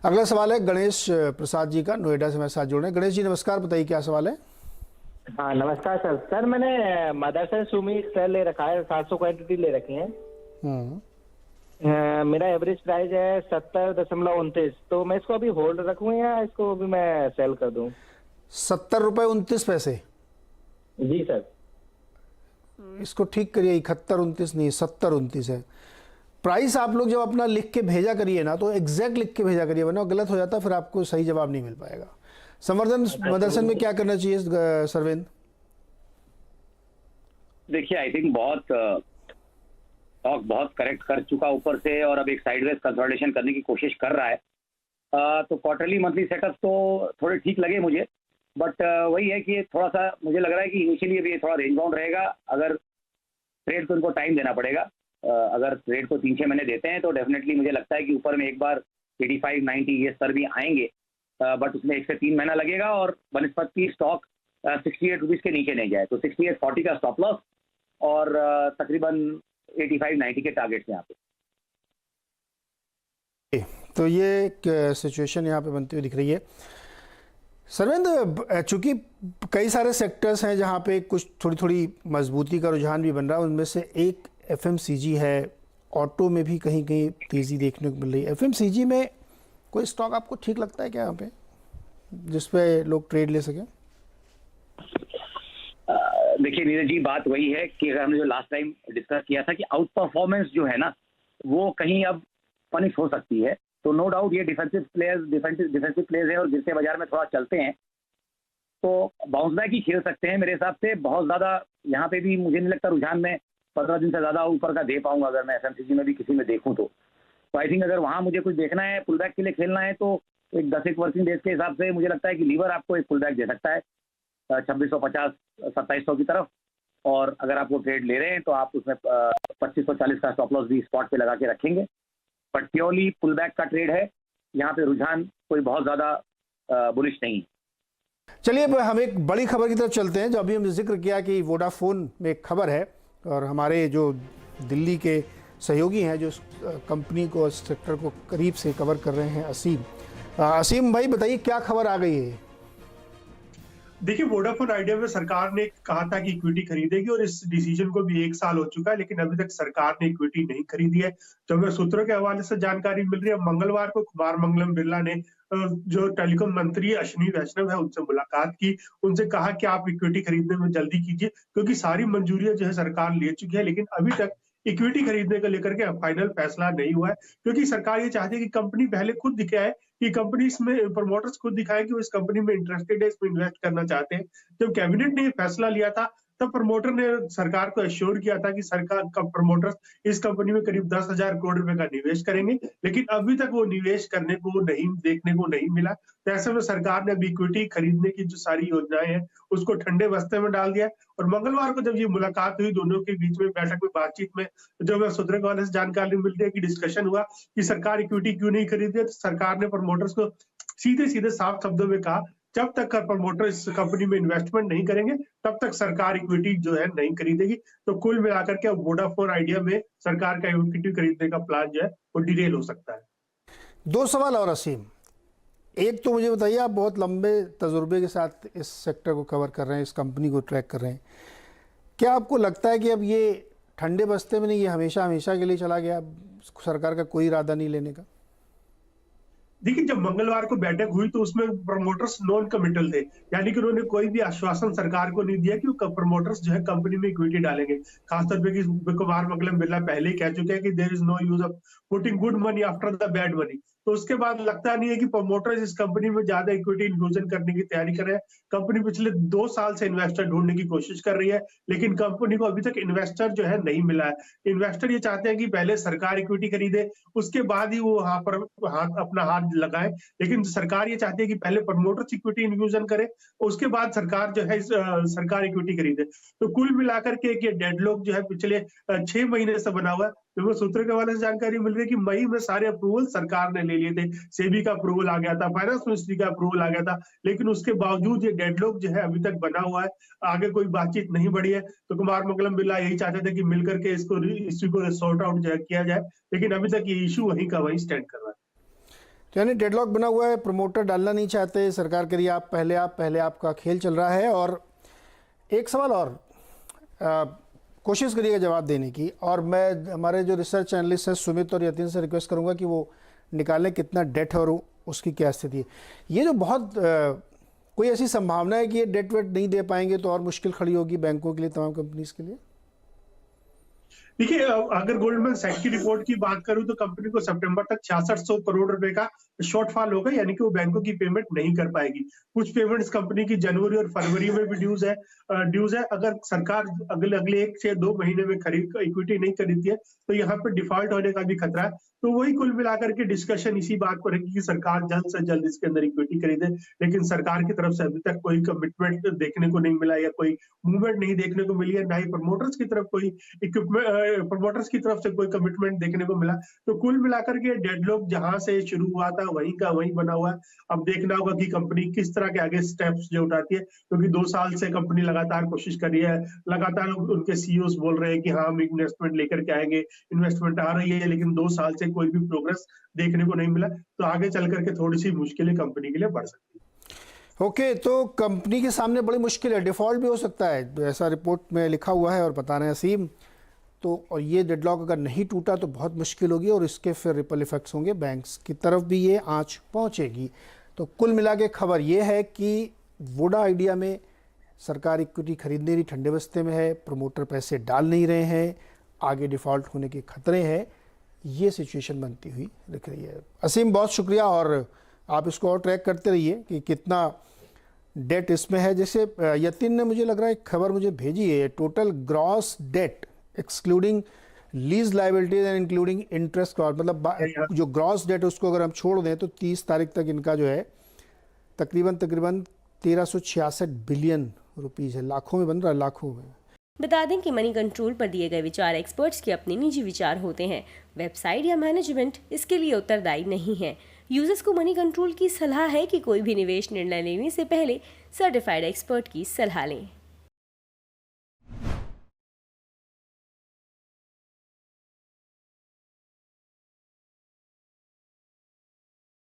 अगला सवाल है गणेश प्रसाद जी का, नोएडा से हमारे साथ जुड़ रहे हैं। गणेश जी नमस्कार, बताइए क्या सवाल है। हाँ नमस्कार सर। सर मैंने मदरसन सुमी शेयर ले रखा है, 700 क्वांटिटी ले रखी है। हम्म। मेरा एवरेज प्राइस है 70.29। तो मैं इसको अभी होल्ड रखूं या इसको अभी मैं सेल कर दूं? 70 रुपये 29 पैसे। जी सर। इसको ठीक करिए, 71 29 नहीं, 70 29 है प्राइस। आप लोग जब अपना लिख के भेजा करिए ना, तो एग्जैक्ट लिख के भेजा करिए, वरना गलत हो जाता, फिर आपको सही जवाब नहीं मिल पाएगा। संवर्धन मदरसन में क्या करना चाहिए सरवेंद? देखिए, आई थिंक स्टॉक बहुत करेक्ट कर चुका ऊपर से, और अब एक साइडवेज कंसोलिडेशन करने की कोशिश कर रहा है। तो क्वार्टरली मंथली सेटअप तो थोड़े ठीक लगे मुझे, बट वही है कि थोड़ा सा मुझे लग रहा है कि इनिशियली अभी थोड़ा रेंज बाउंड रहेगा। अगर ट्रेड को इनको टाइम देना पड़ेगा। अगर ट्रेड को 3-6 महीने देते हैं तो डेफिनेटली मुझे लगता है कि ऊपर में एक बार 85-90 ये स्तर भी आएंगे, बट उसमें 1 से 3 महीना लगेगा, और बनस्पति स्टॉक 68 रुपीज़ के नीचे नहीं जाए तो 68.40 का स्टॉप लॉस, और तकरीबन 85-90 के टारगेट्स यहाँ पे। तो ये एक सिचुएशन यहाँ पे बनती हुई दिख रही है। सरवेंद्र, चूंकि कई सारे सेक्टर्स हैं जहाँ पे कुछ थोड़ी थोड़ी मजबूती का रुझान भी बन रहा है, उनमें से एक एफएमसीजी है। ऑटो में भी कहीं कहीं तेज़ी देखने को मिल रही है। एफएमसीजी में कोई स्टॉक आपको ठीक लगता है क्या यहाँ पे, जिस पे लोग ट्रेड ले सकें? देखिए नीरज जी, बात वही है कि अगर हमने जो लास्ट टाइम डिस्कस किया था कि आउट परफॉर्मेंस जो है ना, वो कहीं अब पनिश हो सकती है। तो नो डाउट ये डिफेंसिव प्लेयर्स है, और गिरते बाजार में थोड़ा चलते हैं तो बाउंस बैक ही खेल सकते हैं मेरे हिसाब से। बहुत ज़्यादा यहाँ पे भी मुझे नहीं लगता रुझान में 15 दिन से ज़्यादा ऊपर का दे पाऊंगा, अगर मैं एफएमसीजी में भी किसी में देखूँ तो। आई थिंक अगर वहाँ मुझे कुछ देखना है, पुल बैक के लिए खेलना है, तो एक 10 वर्किंग डेज के हिसाब से मुझे लगता है कि लीवर आपको एक पुल बैक दे सकता है 2650-2700 की तरफ। और अगर आप वो ट्रेड ले रहे हैं तो आप उसमें 2540 का स्टॉप लॉस भी स्पॉट पे लगा के रखेंगे। बट प्योरली पुल बैक का ट्रेड है, यहाँ पे रुझान कोई बहुत ज़्यादा बुलिश नहीं है। चलिए अब हम एक बड़ी खबर की तरफ चलते हैं। जो अभी हमने जिक्र किया कि वोडाफोन में एक खबर है, और हमारे जो दिल्ली के सहयोगी हैं जो कंपनी को, इस सेक्टर को करीब से कवर कर रहे हैं, असीम भाई बताइए क्या खबर आ गई है। देखिए, वोडाफोन आइडिया में सरकार ने कहा था कि इक्विटी खरीदेगी, और इस डिसीजन को भी 1 साल हो चुका है, लेकिन अभी तक सरकार ने इक्विटी नहीं खरीदी है। तो हमें सूत्रों के हवाले से जानकारी मिल रही है, मंगलवार को कुमार मंगलम बिरला ने जो टेलीकॉम मंत्री अश्विनी वैष्णव है उनसे मुलाकात की। उनसे कहा कि आप इक्विटी खरीदने में जल्दी कीजिए, क्योंकि सारी मंजूरियां जो है सरकार ले चुकी है, लेकिन अभी तक इक्विटी खरीदने को लेकर के फाइनल फैसला नहीं हुआ है। क्योंकि सरकार ये चाहती है कि कंपनी पहले खुद दिखाए, कि कंपनी इसमें प्रमोटर्स खुद दिखाए कि वो इस कंपनी में इंटरेस्टेड है, इसमें इन्वेस्ट करना चाहते हैं। जब कैबिनेट ने ये फैसला लिया था, तब प्रमोटर ने सरकार को एश्योर किया था कि सरकार का प्रमोटर्स इस कंपनी में करीब 10,000 करोड़ रुपए का निवेश करेंगे, लेकिन अभी तक वो निवेश करने को नहीं, देखने को नहीं मिला। तो ऐसे में सरकार ने अभी इक्विटी खरीदने की जो सारी योजनाएं हैं उसको ठंडे बस्ते में डाल दिया। और मंगलवार को जब ये मुलाकात हुई दोनों के बीच में, बैठक में, बातचीत में, जो मैं सूत्रों वाले से जानकारी मिल रही है कि डिस्कशन हुआ कि सरकार इक्विटी क्यों नहीं खरीद रही है, तो सरकार ने प्रमोटर्स को सीधे सीधे साफ शब्दों में कहा, जब तक प्रमोटर इस कंपनी में इन्वेस्टमेंट नहीं करेंगे तब तक सरकार इक्विटी जो है नहीं खरीदेगी। तो कुल मिलाकर के वोडाफोन आइडिया में सरकार का इक्विटी खरीदने का प्लान जो है वो डिटेल हो सकता है। 2 सवाल और असीम। एक तो मुझे बताइए, आप बहुत लंबे तजुर्बे के साथ इस सेक्टर को कवर कर रहे हैं, इस कंपनी को ट्रैक कर रहे हैं, क्या आपको लगता है कि अब ये ठंडे बस्ते में नहीं, ये हमेशा हमेशा के लिए चला गया, सरकार का कोई इरादा नहीं लेने का? देखिए, जब मंगलवार को बैठक हुई तो उसमें प्रमोटर्स नॉन कमिटल थे, यानी कि उन्होंने कोई भी आश्वासन सरकार को नहीं दिया कि वो प्रमोटर्स जो है कंपनी में इक्विटी डालेंगे। खासतौर पे कि कुमार मंगलम बिरला पहले ही कह चुके हैं कि there is no use of putting good money after the bad money. तो उसके बाद लगता नहीं है कि प्रमोटर्स इस कंपनी में ज्यादा इक्विटी इंक्लूजन करने की तैयारी कर रहे हैं। कंपनी पिछले 2 साल से इन्वेस्टर ढूंढने की कोशिश कर रही है, लेकिन कंपनी को अभी तक इन्वेस्टर जो है नहीं मिला है। इन्वेस्टर ये चाहते हैं कि पहले सरकार इक्विटी खरीदे, उसके बाद ही वो वहां पर अपना हाथ लगाए, लेकिन सरकार ये चाहती है कि पहले प्रमोटर्स इक्विटी इंक्लूजन करे, उसके बाद सरकार जो है सरकार इक्विटी खरीदे। तो कुल मिलाकर के एक ये डेडलॉक जो है पिछले 6 महीने से बना हुआ है। तो सूत्र के हवाले से जानकारी मिल रही है कि मई में सारे अप्रूवल सरकार ने ले लिए थे, सेबी का अप्रूवल आ गया था, फाइनेंस मिनिस्ट्री का अप्रूवल आ गया था, लेकिन उसके बावजूद ये डेडलॉक जो है अभी तक बना हुआ है, आगे कोई बातचीत नहीं बढ़ी है। तो कुमार मंगलम बिरला यही चाहते थे कि मिलकर के इसको इश्यू को सॉर्ट आउट किया जाए, लेकिन अभी तक ये इशू वहीं का वहीं स्टैंड कर रहा है। यानी डेडलॉक बना हुआ है, प्रमोटर डालना नहीं चाहते, सरकार करिए आप पहले आप का खेल चल रहा है। और एक सवाल और कोशिश करिएगा जवाब देने की, और मैं हमारे जो रिसर्च एनालिस्ट हैं सुमित और यतिन से रिक्वेस्ट करूंगा कि वो निकालें कितना डेट है और उसकी क्या स्थिति है। ये जो बहुत कोई ऐसी संभावना है कि ये डेट वेट नहीं दे पाएंगे तो और मुश्किल खड़ी होगी बैंकों के लिए, तमाम कंपनीज के लिए? देखिए, अगर गोल्डमैन सैक्स की रिपोर्ट की बात करूं तो कंपनी को सितंबर तक 6600 करोड़ रुपए का शॉर्टफॉल होगा, यानी कि वो बैंकों की पेमेंट नहीं कर पाएगी। कुछ पेमेंट्स कंपनी की जनवरी और फरवरी में भी ड्यूज है। अगर सरकार अगले 1 से 2 महीने में इक्विटी नहीं खरीदती है तो यहाँ पे डिफॉल्ट होने का भी खतरा है। तो वही कुल मिलाकर के डिस्कशन इसी बात पर है कि सरकार जल्द से जल्द इसके अंदर इक्विटी खरीदे, लेकिन सरकार की तरफ से अभी तक कोई कमिटमेंट देखने को नहीं मिला या कोई मूवमेंट नहीं देखने को मिली है, ना ही प्रमोटर्स की तरफ से कोई कमिटमेंट देखने को मिला। तो कुल मिलाकर के डेडलॉक जहां से शुरू हुआ था वहीं का वहीं बना हुआ है। अब देखना होगा कि कंपनी किस तरह के आगे स्टेप्स जो उठाती है, क्योंकि 2 साल से कंपनी लगातार कोशिश कर रही है, लगातार उनके सीईओ बोल रहे हैं कि हाँ हम इन्वेस्टमेंट लेकर के आएंगे, इन्वेस्टमेंट आ रही है, लेकिन 2 साल से कोई भी प्रोग्रेस देखने को नहीं मिला। तो आगे चल करके थोड़ी सी मुश्किलें कंपनी के लिए बढ़ सकती है। ओके, तो कंपनी के सामने बड़ी मुश्किल है, डिफॉल्ट भी हो सकता है, ऐसा रिपोर्ट में लिखा हुआ है और बता रहे हैं असीम। तो और ये डेडलॉक अगर नहीं टूटा तो बहुत मुश्किल होगी और इसके फिर रिपल इफेक्ट्स होंगे, बैंक्स की तरफ भी ये आंच पहुंचेगी। तो कुल मिला के खबर ये है कि वोडा आइडिया में सरकार इक्विटी खरीदने रही, ठंडे बस्ते में है, प्रमोटर पैसे डाल नहीं रहे हैं, आगे डिफ़ॉल्ट होने के खतरे हैं, ये सिचुएशन बनती हुई दिख रही है। असीम बहुत शुक्रिया, और आप इसको और ट्रैक करते रहिए कि कितना डेट इसमें है। जैसे यतिन ने मुझे लग रहा है एक खबर मुझे भेजी है, total gross debt excluding lease liabilities and including interest, मतलब जो ग्रॉस डेट उसको अगर हम छोड़ दें तो 30 तारीख तक इनका जो है तकरीबन 1366 बिलियन रुपीज़ है। लाखों में बन रहा है, लाखों में। बता दें कि मनी कंट्रोल पर दिए गए विचार एक्सपर्ट्स के अपने निजी विचार होते हैं। वेबसाइट या मैनेजमेंट इसके लिए उत्तरदायी नहीं है। यूजर्स को मनी कंट्रोल की सलाह है कि कोई भी निवेश निर्णय लेने से पहले सर्टिफाइड एक्सपर्ट की सलाह लें।